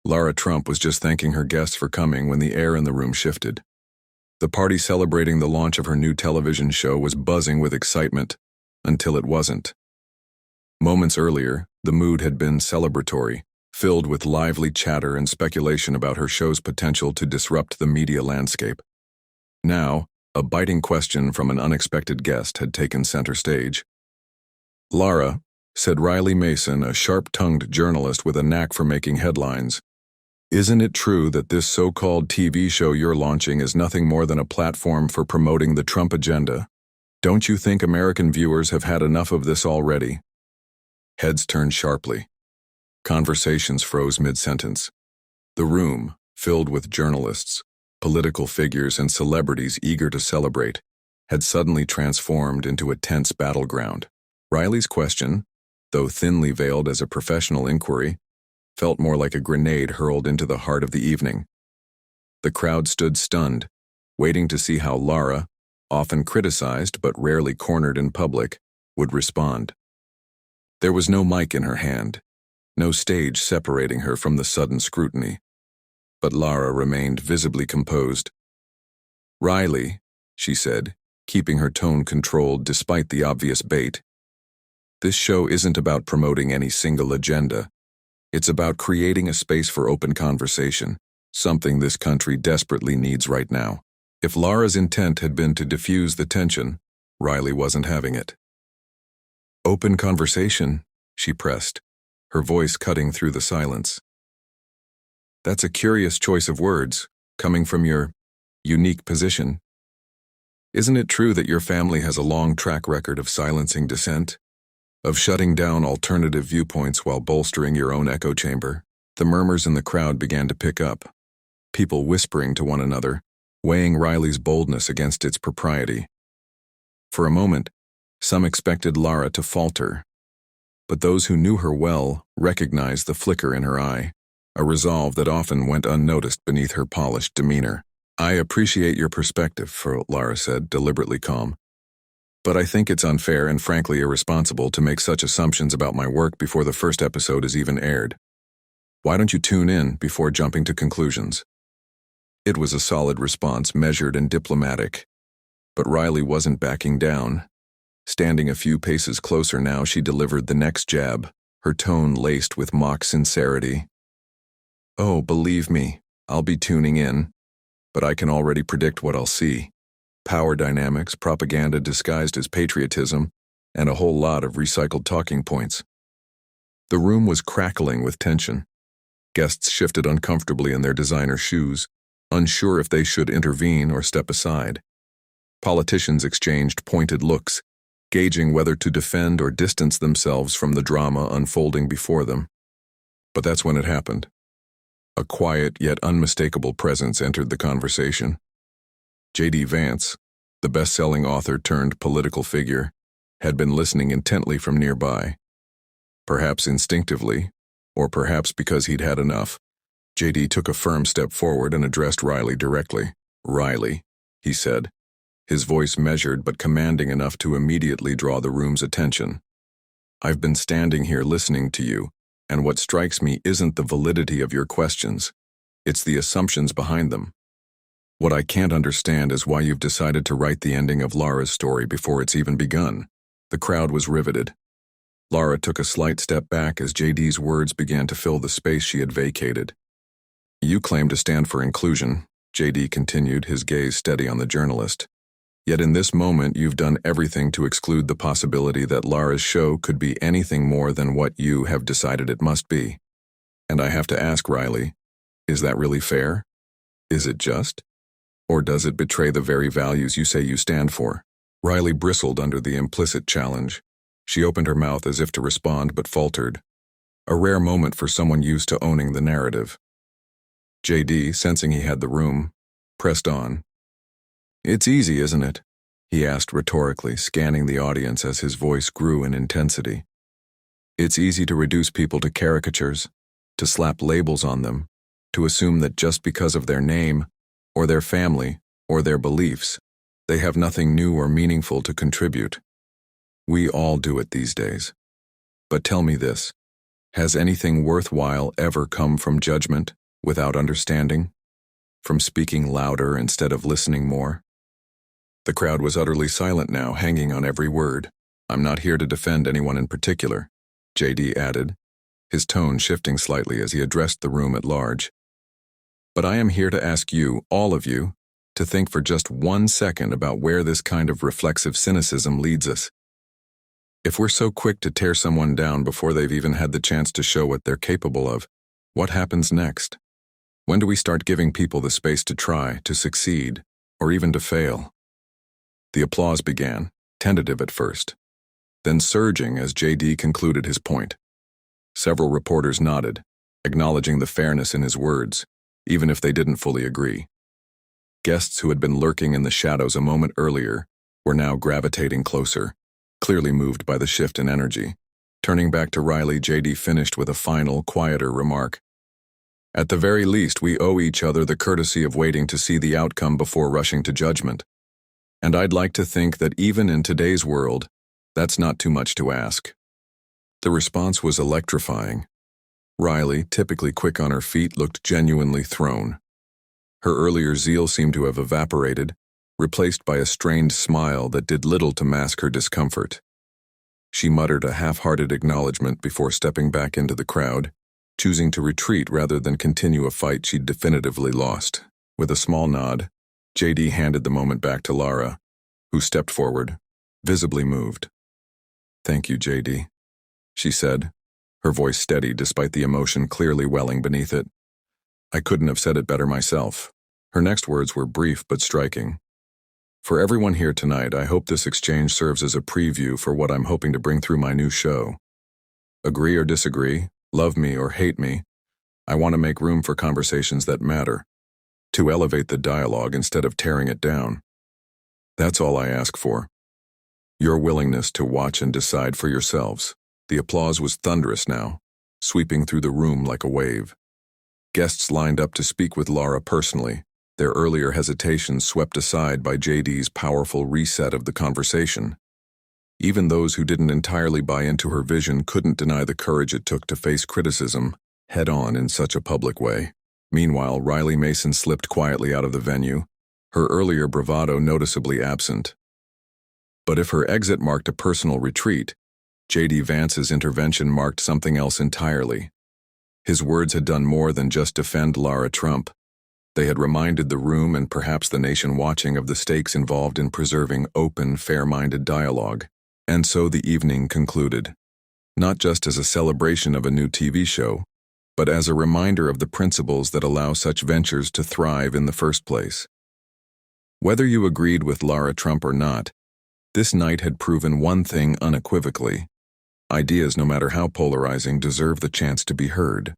Lara Trump was just thanking her guests for coming when the air in the room shifted. The party celebrating the launch of her new television show was buzzing with excitement, until it wasn't. Moments earlier, the mood had been celebratory, filled with lively chatter and speculation about her show's potential to disrupt the media landscape. Now, a biting question from an unexpected guest had taken center stage. "Lara," said Riley Mason, a sharp-tongued journalist with a knack for making headlines, "isn't it true that this so-called TV show you're launching is nothing more than a platform for promoting the Trump agenda? Don't you think American viewers have had enough of this already?" Heads turned sharply. Conversations froze mid-sentence. The room, filled with journalists, political figures, and celebrities eager to celebrate, had suddenly transformed into a tense battleground. Riley's question, though thinly veiled as a professional inquiry, felt more like a grenade hurled into the heart of the evening. The crowd stood stunned, waiting to see how Lara, often criticized but rarely cornered in public, would respond. There was no mic in her hand, no stage separating her from the sudden scrutiny. But Lara remained visibly composed. "Riley," she said, keeping her tone controlled despite the obvious bait, "this show isn't about promoting any single agenda. It's about creating a space for open conversation, something this country desperately needs right now." If Lara's intent had been to diffuse the tension, Riley wasn't having it. "Open conversation," she pressed, her voice cutting through the silence. "That's a curious choice of words, coming from your unique position. Isn't it true that your family has a long track record of silencing dissent? Of shutting down alternative viewpoints while bolstering your own echo chamber?" The murmurs in the crowd began to pick up, people whispering to one another, weighing Riley's boldness against its propriety. For a moment, some expected Lara to falter, but those who knew her well recognized the flicker in her eye, a resolve that often went unnoticed beneath her polished demeanor. "I appreciate your perspective," Lara said, deliberately calm. "But I think it's unfair and frankly irresponsible to make such assumptions about my work before the first episode is even aired. Why don't you tune in before jumping to conclusions?" It was a solid response, measured and diplomatic. But Riley wasn't backing down. Standing a few paces closer now, she delivered the next jab, her tone laced with mock sincerity. "Oh, believe me, I'll be tuning in. But I can already predict what I'll see. Power dynamics, propaganda disguised as patriotism, and a whole lot of recycled talking points." The room was crackling with tension. Guests shifted uncomfortably in their designer shoes, unsure if they should intervene or step aside. Politicians exchanged pointed looks, gauging whether to defend or distance themselves from the drama unfolding before them. But that's when it happened. A quiet yet unmistakable presence entered the conversation. J.D. Vance, the best-selling author turned political figure, had been listening intently from nearby. Perhaps instinctively, or perhaps because he'd had enough, J.D. took a firm step forward and addressed Riley directly. "Riley," he said, his voice measured but commanding enough to immediately draw the room's attention. "I've been standing here listening to you, and what strikes me isn't the validity of your questions. It's the assumptions behind them. What I can't understand is why you've decided to write the ending of Lara's story before it's even begun." The crowd was riveted. Lara took a slight step back as J.D.'s words began to fill the space she had vacated. "You claim to stand for inclusion," J.D. continued, his gaze steady on the journalist. "Yet in this moment you've done everything to exclude the possibility that Lara's show could be anything more than what you have decided it must be. And I have to ask, Riley, is that really fair? Is it just? Or does it betray the very values you say you stand for?" Riley bristled under the implicit challenge. She opened her mouth as if to respond but faltered, a rare moment for someone used to owning the narrative. J.D., sensing he had the room, pressed on. "It's easy, isn't it?" he asked rhetorically, scanning the audience as his voice grew in intensity. "It's easy to reduce people to caricatures, to slap labels on them, to assume that just because of their name, or their family, or their beliefs, they have nothing new or meaningful to contribute. We all do it these days. But tell me this, Has anything worthwhile ever come from judgment without understanding? From speaking louder instead of listening more? The crowd was utterly silent now, hanging on every word. I'm not here to defend anyone in particular, JD added, his tone shifting slightly as he addressed the room at large. But I am here to ask you, all of you, to think for just 1 second about where this kind of reflexive cynicism leads us. If we're so quick to tear someone down before they've even had the chance to show what they're capable of, what happens next? When do we start giving people the space to try, to succeed, or even to fail? The applause began, tentative at first, then surging as JD concluded his point. Several reporters nodded, acknowledging the fairness in his words, even if they didn't fully agree. Guests who had been lurking in the shadows a moment earlier were now gravitating closer, clearly moved by the shift in energy. Turning back to Riley, JD finished with a final, quieter remark. At the very least, we owe each other the courtesy of waiting to see the outcome before rushing to judgment. And I'd like to think that even in today's world, that's not too much to ask. The response was electrifying. Riley, typically quick on her feet, looked genuinely thrown. Her earlier zeal seemed to have evaporated, replaced by a strained smile that did little to mask her discomfort. She muttered a half-hearted acknowledgement before stepping back into the crowd, choosing to retreat rather than continue a fight she'd definitively lost. With a small nod, JD handed the moment back to Lara, who stepped forward, visibly moved. "Thank you, JD," she said, her voice steady despite the emotion clearly welling beneath it. "I couldn't have said it better myself." Her next words were brief but striking. "For everyone here tonight, I hope this exchange serves as a preview for what I'm hoping to bring through my new show. Agree or disagree, love me or hate me, I want to make room for conversations that matter, to elevate the dialogue instead of tearing it down. That's all I ask for. Your willingness to watch and decide for yourselves." The applause was thunderous now, sweeping through the room like a wave. Guests lined up to speak with Lara personally, their earlier hesitations swept aside by JD's powerful reset of the conversation. Even those who didn't entirely buy into her vision couldn't deny the courage it took to face criticism head-on in such a public way. Meanwhile, Riley Mason slipped quietly out of the venue, her earlier bravado noticeably absent. But if her exit marked a personal retreat, JD Vance's intervention marked something else entirely. His words had done more than just defend Lara Trump. They had reminded the room and perhaps the nation watching of the stakes involved in preserving open, fair-minded dialogue. And so the evening concluded, not just as a celebration of a new TV show, but as a reminder of the principles that allow such ventures to thrive in the first place. Whether you agreed with Lara Trump or not, this night had proven one thing unequivocally. Ideas, no matter how polarizing, deserve the chance to be heard.